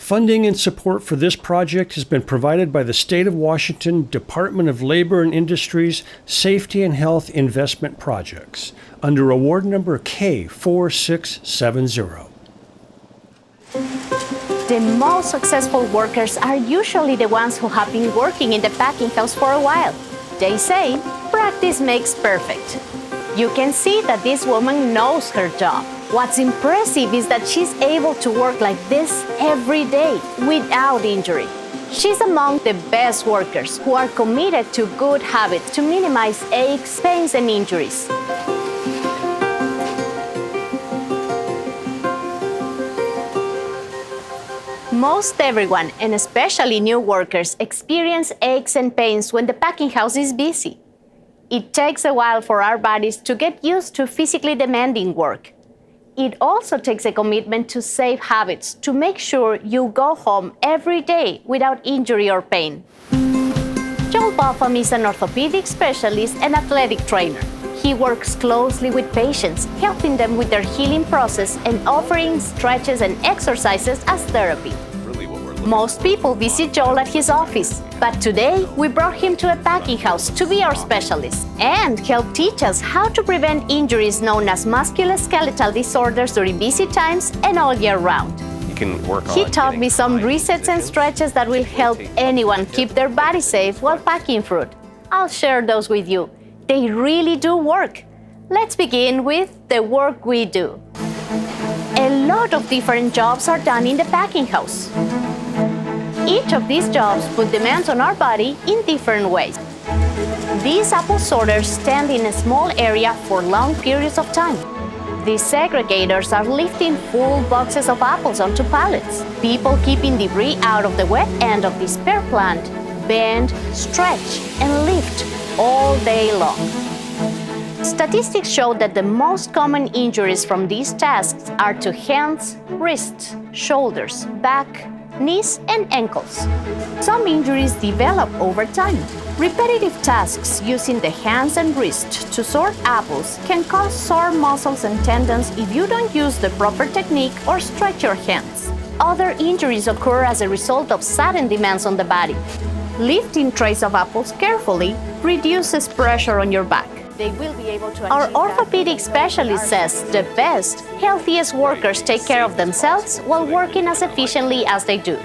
Funding and support for this project has been provided by the State of Washington Department of Labor and Industries Safety and Health Investment Projects under award number K4670. The most successful workers are usually the ones who have been working in the packing house for a while. They say, practice makes perfect. You can see that this woman knows her job. What's impressive is that she's able to work like this every day without injury. She's among the best workers who are committed to good habits to minimize aches, pains, and injuries. Most everyone, and especially new workers, experience aches and pains when the packing house is busy. It takes a while for our bodies to get used to physically demanding work. It also takes a commitment to safe habits to make sure you go home every day without injury or pain. Joel Botham is an orthopedic specialist and athletic trainer. He works closely with patients, helping them with their healing process and offering stretches and exercises as therapy. Most people visit Joel at his office, but today we brought him to a packing house to be our specialist and help teach us how to prevent injuries known as musculoskeletal disorders during busy times and all year round. He taught me some resets and stretches that will help anyone keep their body safe while packing fruit. I'll share those with you. They really do work. Let's begin with the work we do. A lot of different jobs are done in the packing house. Each of these jobs put demands on our body in different ways. These apple sorters stand in a small area for long periods of time. These segregators are lifting full boxes of apples onto pallets. People keeping debris out of the wet end of this pear plant bend, stretch, and lift all day long. Statistics show that the most common injuries from these tasks are to hands, wrists, shoulders, back, knees, and ankles. Some injuries develop over time. Repetitive tasks using the hands and wrists to sort apples can cause sore muscles and tendons if you don't use the proper technique or stretch your hands. Other injuries occur as a result of sudden demands on the body. Lifting trays of apples carefully reduces pressure on your back. They will be able to Our orthopedic specialist says the best, healthiest workers take care of themselves while working as efficiently as they do.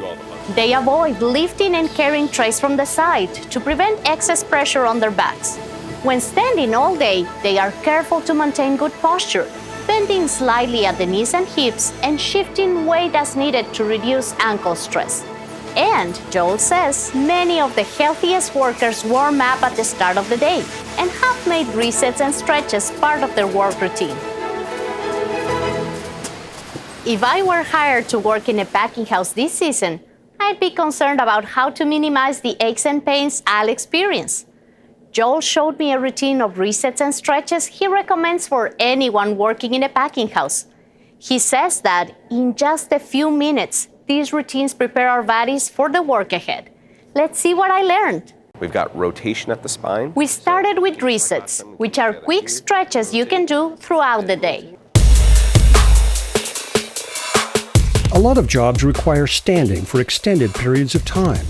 They avoid lifting and carrying trays from the side to prevent excess pressure on their backs. When standing all day, they are careful to maintain good posture, bending slightly at the knees and hips and shifting weight as needed to reduce ankle stress. And Joel says many of the healthiest workers warm up at the start of the day and have made resets and stretches part of their work routine. If I were hired to work in a packing house this season, I'd be concerned about how to minimize the aches and pains I'll experience. Joel showed me a routine of resets and stretches he recommends for anyone working in a packing house. He says that in just a few minutes, these routines prepare our bodies for the work ahead. Let's see what I learned. We've got rotation at the spine. We started with resets, which are quick stretches you can do throughout the day. A lot of jobs require standing for extended periods of time.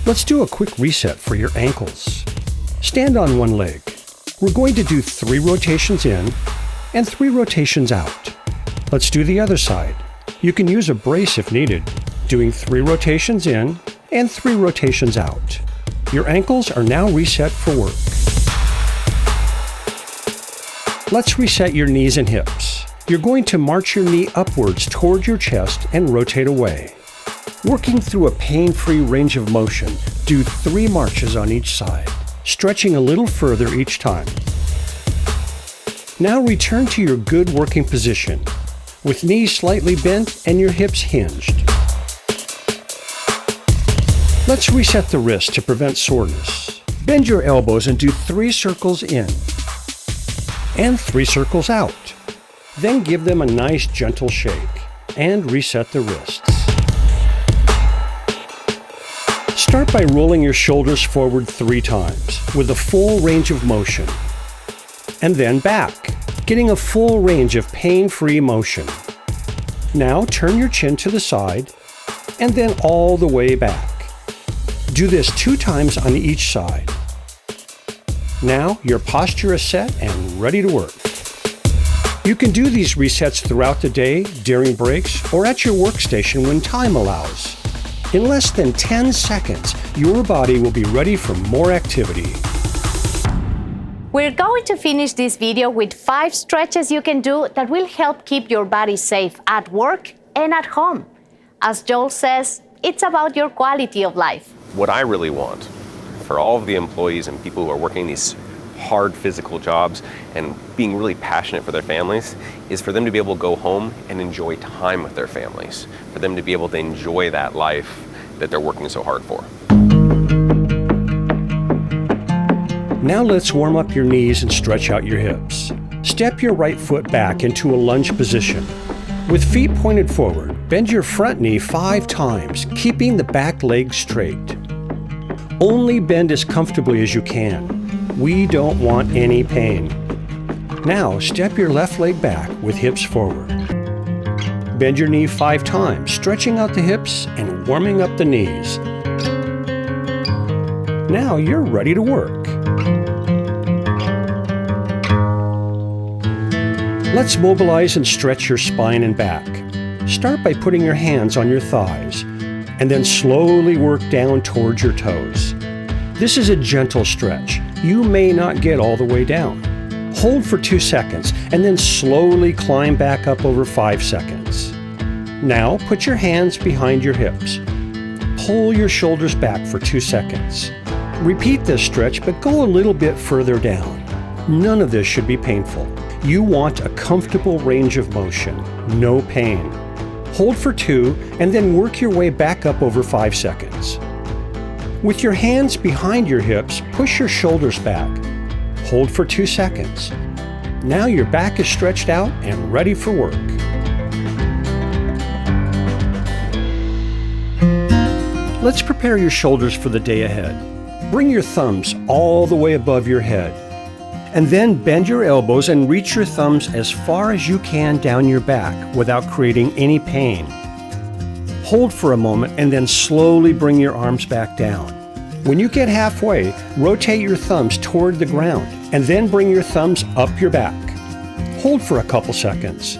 Let's do a quick reset for your ankles. Stand on one leg. We're going to do 3 rotations in and 3 rotations out. Let's do the other side. You can use a brace if needed, doing 3 rotations in and 3 rotations out. Your ankles are now reset for work. Let's reset your knees and hips. You're going to march your knee upwards toward your chest and rotate away. Working through a pain-free range of motion, do 3 marches on each side, stretching a little further each time. Now return to your good working position, with knees slightly bent and your hips hinged. Let's reset the wrist to prevent soreness. Bend your elbows and do 3 circles in and 3 circles out. Then give them a nice gentle shake and reset the wrists. Start by rolling your shoulders forward 3 times with a full range of motion, and then back, getting a full range of pain-free motion. Now turn your chin to the side and then all the way back. Do this 2 times on each side. Now your posture is set and ready to work. You can do these resets throughout the day, during breaks, or at your workstation when time allows. In less than 10 seconds, your body will be ready for more activity. We're going to finish this video with 5 stretches you can do that will help keep your body safe at work and at home. As Joel says, it's about your quality of life. What I really want for all of the employees and people who are working these hard physical jobs and being really passionate for their families is for them to be able to go home and enjoy time with their families, for them to be able to enjoy that life that they're working so hard for. Now let's warm up your knees and stretch out your hips. Step your right foot back into a lunge position. With feet pointed forward, bend your front knee 5 times, keeping the back leg straight. Only bend as comfortably as you can. We don't want any pain. Now step your left leg back with hips forward. Bend your knee 5 times, stretching out the hips and warming up the knees. Now you're ready to work. Let's mobilize and stretch your spine and back. Start by putting your hands on your thighs, and then slowly work down towards your toes. This is a gentle stretch. You may not get all the way down. Hold for 2 seconds, and then slowly climb back up over 5 seconds. Now put your hands behind your hips. Pull your shoulders back for 2 seconds. Repeat this stretch, but go a little bit further down. None of this should be painful. You want a comfortable range of motion, no pain. Hold for 2, and then work your way back up over 5 seconds. With your hands behind your hips, push your shoulders back. Hold for 2 seconds. Now your back is stretched out and ready for work. Let's prepare your shoulders for the day ahead. Bring your thumbs all the way above your head. And then bend your elbows and reach your thumbs as far as you can down your back without creating any pain. Hold for a moment and then slowly bring your arms back down. When you get halfway, rotate your thumbs toward the ground and then bring your thumbs up your back. Hold for a couple seconds.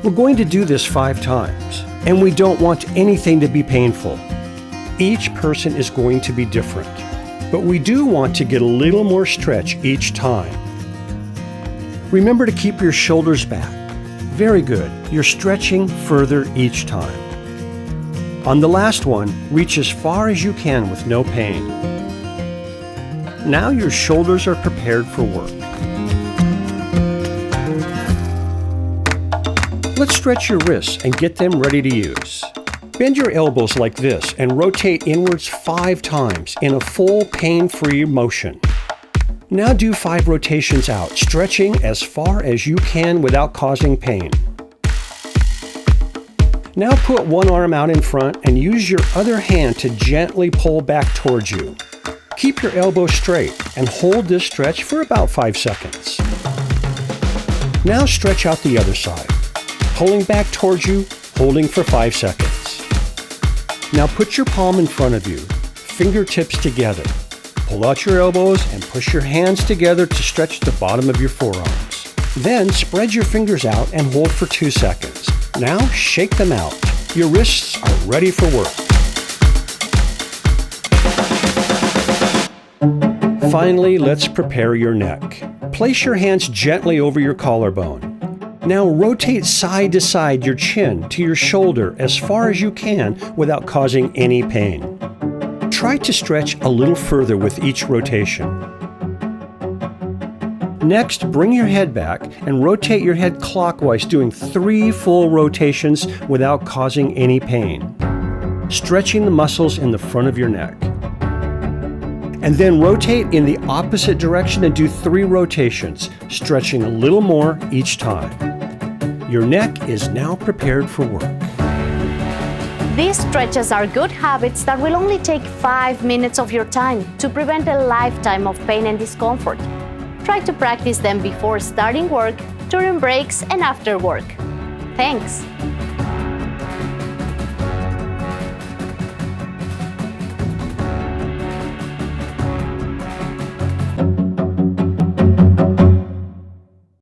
We're going to do this 5 times, and we don't want anything to be painful. Each person is going to be different, but we do want to get a little more stretch each time. Remember to keep your shoulders back. Very good. You're stretching further each time. On the last one, reach as far as you can with no pain. Now your shoulders are prepared for work. Let's stretch your wrists and get them ready to use. Bend your elbows like this and rotate inwards 5 times in a full pain-free motion. Now do 5 rotations out, stretching as far as you can without causing pain. Now put one arm out in front and use your other hand to gently pull back towards you. Keep your elbow straight and hold this stretch for about 5 seconds. Now stretch out the other side, pulling back towards you, holding for 5 seconds. Now put your palm in front of you, fingertips together. Pull out your elbows and push your hands together to stretch the bottom of your forearms. Then spread your fingers out and hold for 2 seconds. Now shake them out. Your wrists are ready for work. Finally, let's prepare your neck. Place your hands gently over your collarbone. Now rotate side to side your chin to your shoulder as far as you can without causing any pain. Try to stretch a little further with each rotation. Next, bring your head back and rotate your head clockwise, doing 3 full rotations without causing any pain, stretching the muscles in the front of your neck. And then rotate in the opposite direction and do 3 rotations, stretching a little more each time. Your neck is now prepared for work. These stretches are good habits that will only take 5 minutes of your time to prevent a lifetime of pain and discomfort. Try to practice them before starting work, during breaks, and after work. Thanks!